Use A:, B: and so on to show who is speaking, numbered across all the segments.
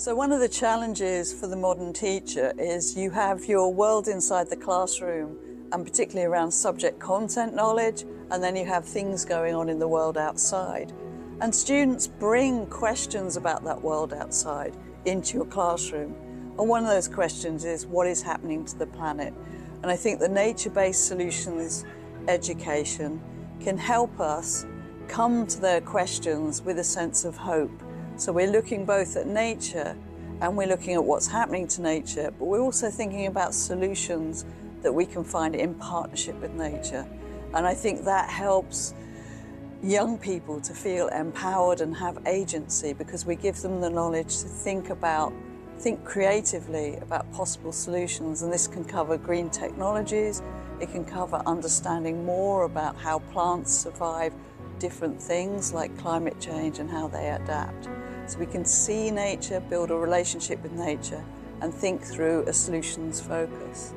A: So one of the challenges for the modern teacher is you have your world inside the classroom, and particularly around subject content knowledge, and then you have things going on in the world outside. And students bring questions about that world outside into your classroom. And one of those questions is, what is happening to the planet? And I think the nature-based solutions education can help us come to their questions with a sense of hope. So we're looking both at nature and we're looking at what's happening to nature, but we're also thinking about solutions that we can find in partnership with nature. And I think that helps young people to feel empowered and have agency, because we give them the knowledge to think creatively about possible solutions. And this can cover green technologies, it can cover understanding more about how plants survive different things like climate change and how they adapt. So we can see nature, build a relationship with nature, and think through a solutions focus.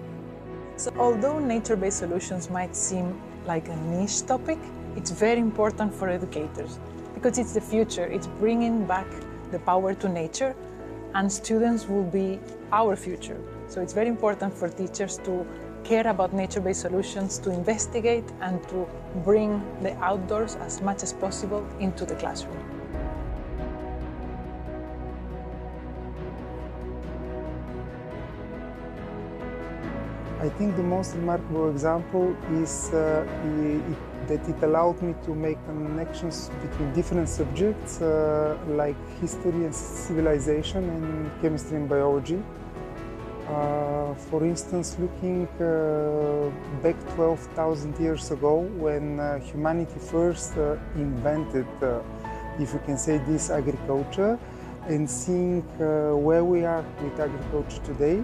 B: So although nature-based solutions might seem like a niche topic, it's very important for educators because it's the future. It's bringing back the power to nature, and students will be our future. So it's very important for teachers to care about nature-based solutions, to investigate and to bring the outdoors as much as possible into the classroom.
C: I think the most remarkable example is that it allowed me to make connections between different subjects like history and civilization and chemistry and biology. For instance, looking back 12,000 years ago when humanity first invented, if you can say this, agriculture, and seeing where we are with agriculture today,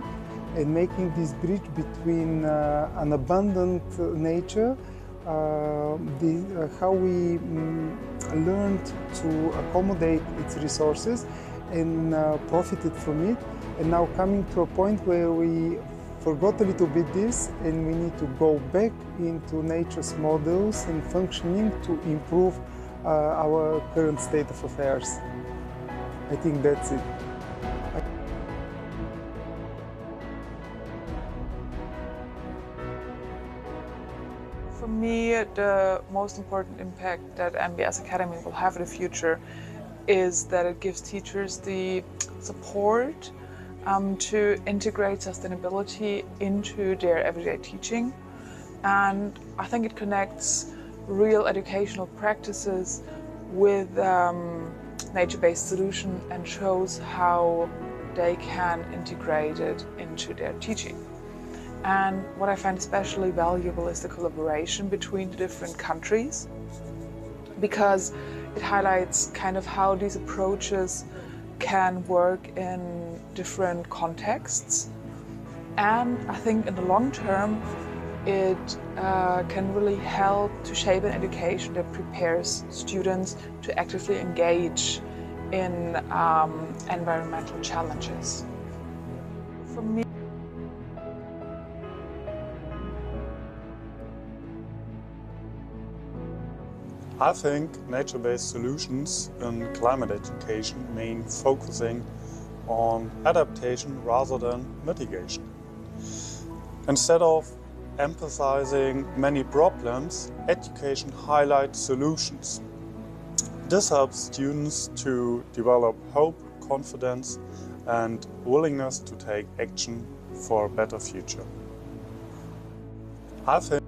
C: and making this bridge between an abundant nature, how we learned to accommodate its resources and profited from it, and now coming to a point where we forgot a little bit this and we need to go back into nature's models and functioning to improve our current state of affairs. I think that's it.
B: For me, the most important impact that NBS Academy will have in the future is that it gives teachers the support to integrate sustainability into their everyday teaching. And I think it connects real educational practices with nature-based solutions and shows how they can integrate it into their teaching. And what I find especially valuable is the collaboration between the different countries, because it highlights kind of how these approaches can work in different contexts. And I think in the long term, it can really help to shape an education that prepares students to actively engage in environmental challenges. For me,
D: I think nature-based solutions in climate education mean focusing on adaptation rather than mitigation. Instead of emphasizing many problems, education highlights solutions. This helps students to develop hope, confidence, and willingness to take action for a better future. I think